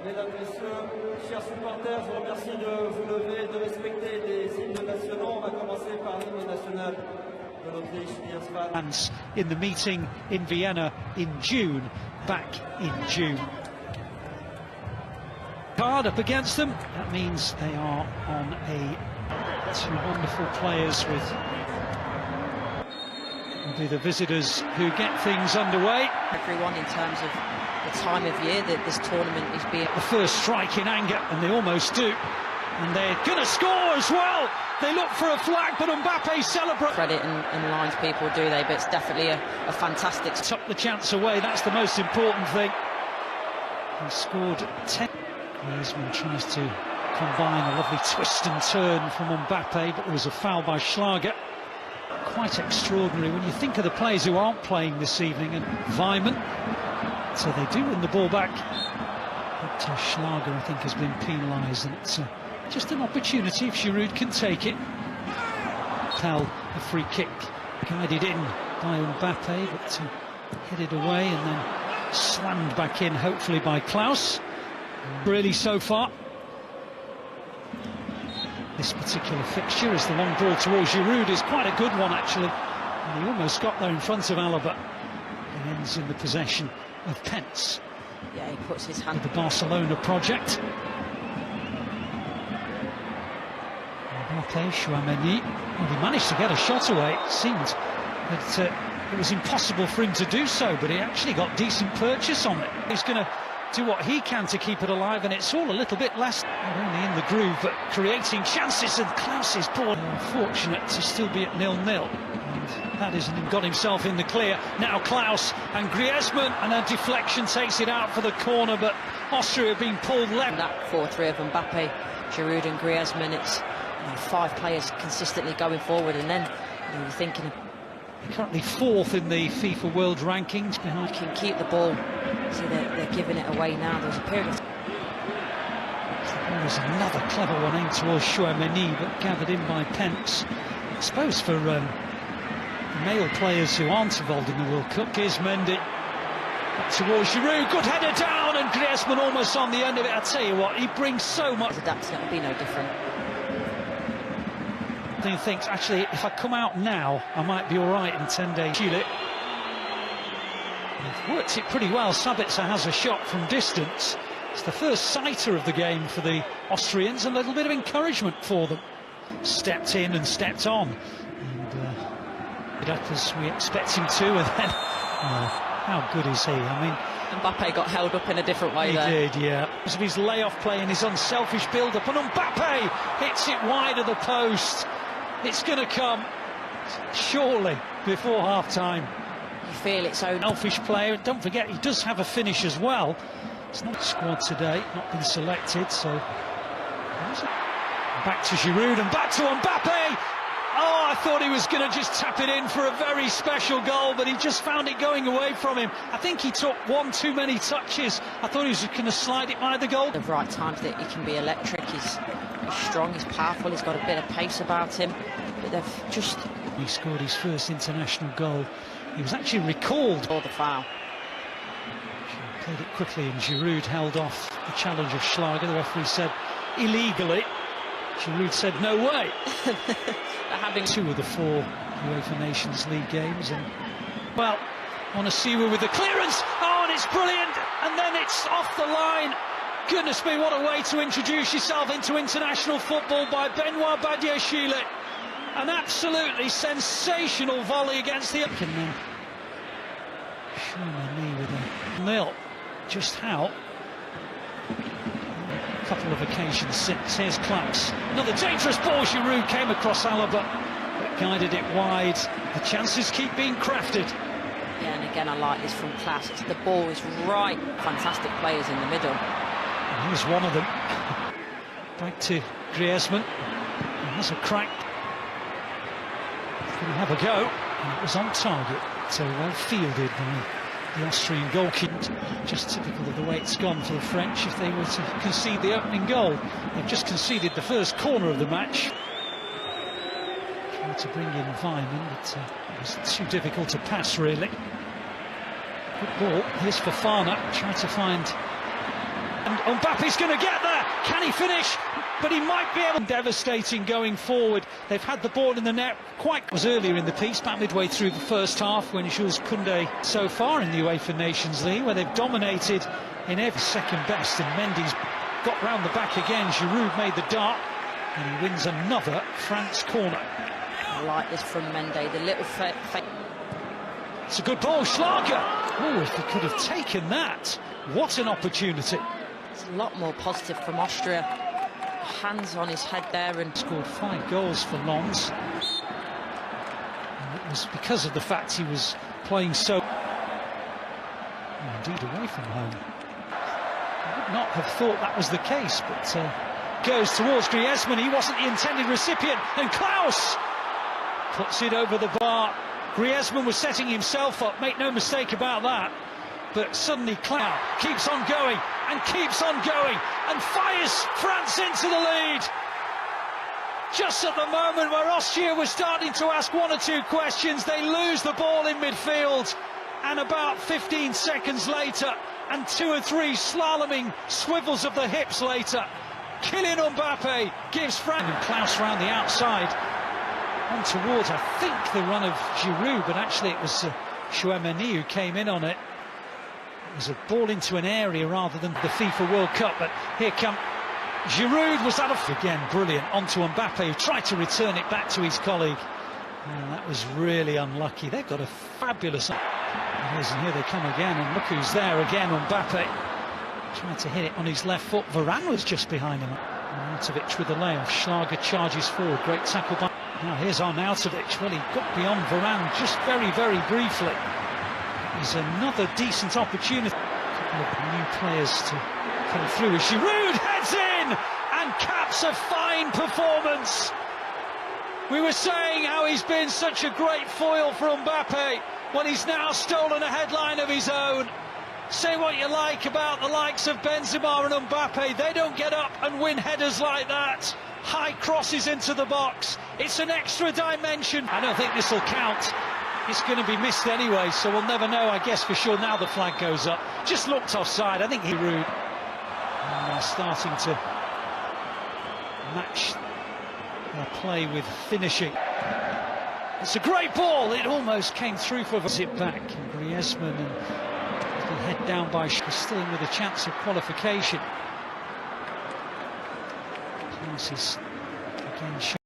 Mesdames, Messieurs, chers supporters, je vous remercie de vous lever et de respecter les hymnes nationaux. On va commencer par l'hymne national de l'Autriche. In the meeting in Vienna in June, back in June. Card up against them, that means they are on two wonderful players with will be the visitors who get things underway. Everyone in terms of the time of year that this tournament is being... The first strike in anger, and they almost do. And they're going to score as well. They look for a flag, but Mbappe celebrates. Credit and lines people, do they? But it's definitely a fantastic... Tuck the chance away, that's the most important thing. He scored 10. Griezmann tries to combine a lovely twist and turn from Mbappe, but there was a foul by Schlager. Quite extraordinary when you think of the players who aren't playing this evening, and Weimann. So they do win the ball back. But Schlager, I think, has been penalised, and it's just an opportunity if Giroud can take it. Pell, a free kick, guided in by Mbappe, but headed away and then slammed back in, hopefully by Klaus. Really so far. This particular fixture is the long ball towards Giroud is quite a good one actually, and he almost got there in front of Alaba. It ends in the possession of Pence. Yeah, he puts his hand... The Barcelona project. Mbappe, Chouameni. Well, he managed to get a shot away. It seemed that it was impossible for him to do so, but he actually got decent purchase on it. He's going to do what he can to keep it alive, and it's all a little bit less, not only in the groove, but creating chances, and Klaus's ball. Unfortunate to still be at 0-0. And that isn't got himself in the clear. Now Klaus and Griezmann, and a deflection takes it out for the corner, but Austria have been pulled left. That 4-3 of Mbappe, Giroud and Griezmann, it's 5 players consistently going forward, and then you're thinking... Currently 4th in the FIFA World Rankings. Behind. Can keep the ball, so they're giving it away now. There's a period of... There's another clever one aimed towards Chouameni, but gathered in by Pence. I suppose for male players who aren't involved in the World Cup, here's Mendy towards Giroud, good header down, and Griezmann almost on the end of it. I tell you what, he brings so much. That's going to be no different. He thinks, actually, if I come out now, I might be all right in 10 days. They've worked it pretty well. Sabitzer has a shot from distance. It's the first sighter of the game for the Austrians, and a little bit of encouragement for them. Stepped in and stepped on. And as we expect him to, and then, how good is he? I mean, Mbappe got held up in a different way there. He did, yeah. Because of his layoff play and his unselfish build-up, and Mbappe hits it wide of the post. It's going to come, surely, before half-time. You feel it's own. Selfish player, and don't forget, he does have a finish as well. It's not squad today, not been selected, so... Back to Giroud and back to Mbappe! Oh, I thought he was going to just tap it in for a very special goal, but he just found it going away from him. I think he took one too many touches. I thought he was going to slide it by the goal. The right times that he can be electric. He's strong, he's powerful, he's got a bit of pace about him. But they've just... He scored his first international goal. He was actually recalled. For the foul. Played it quickly, and Giroud held off the challenge of Schlager. The referee said illegally. Giroud said no way. Having 2 of the 4 UEFA Nations League games, and well, Onasiwa with the clearance. Oh, and it's brilliant, and then it's off the line. Goodness me, what a way to introduce yourself into international football by Benoit Badiashile. An absolutely sensational volley against the... Chouameni with a nil. Just how? A couple of occasions since. Here's Klaus. Another dangerous ball. Giroud came across Alaba, but guided it wide. The chances keep being crafted. Yeah, and again, I like this from Klaus. The ball is right. Fantastic players in the middle. And here's one of them. Back to Griezmann. He has a crack. Can have a go? And it was on target. So well fielded by the Austrian goalkeeper. Just typical of the way it's gone for the French if they were to concede the opening goal. They've just conceded the first corner of the match. Tried to bring in Weimann, but it was too difficult to pass, really. Good ball. Here's Fofana, trying to find And Mbappe's going to get there. Can he finish? But he might be able. Devastating going forward. They've had the ball in the net quite was earlier in the piece, about midway through the first half, when Jules Koundé so far in the UEFA Nations League, where they've dominated in every second best. And Mendy's got round the back again. Giroud made the dart, and he wins another France corner. I like this from Mendy, the little It's a good ball, Schlager. Oh, if he could have taken that, what an opportunity. It's a lot more positive from Austria. Hands on his head there and scored 5 goals for Lens. And it was because of the fact he was playing so, indeed, away from home. I would not have thought that was the case, but goes towards Griezmann. He wasn't the intended recipient, and Klaus puts it over the bar. Griezmann was setting himself up, make no mistake about that. But suddenly Klaus keeps on going and keeps on going and fires France into the lead. Just at the moment where Austria was starting to ask 1 or 2 questions, they lose the ball in midfield, and about 15 seconds later and 2 or 3 slaloming swivels of the hips later, Kylian Mbappe gives France and Klaus round the outside on towards, I think, the run of Giroud, but actually it was Chouameni who came in on it. It was a ball into an area rather than the FIFA World Cup, but here come Giroud. Was that again brilliant onto Mbappe, who tried to return it back to his colleague, and that was really unlucky. They've got a fabulous, and here they come again, and look who's there again. Mbappe tried to hit it on his left foot. Varane was just behind him. Arnautovic with the layoff. Schlager charges forward, great tackle by. Now here's Arnautovic. Well, he got beyond Varane just very, very briefly. There's another decent opportunity. A couple of new players to come through as Giroud heads in and caps a fine performance. We were saying how he's been such a great foil for Mbappe when he's now stolen a headline of his own. Say what you like about the likes of Benzema and Mbappe, they don't get up and win headers like that. High crosses into the box. It's an extra dimension. I don't think this will count. It's going to be missed anyway, so we'll never know, I guess, for sure. Now the flag goes up. Just looked offside. I think Giroud starting to match their play with finishing. It's a great ball. It almost came through for it back. And Griezmann and head down by still in with a chance of qualification. Passes again.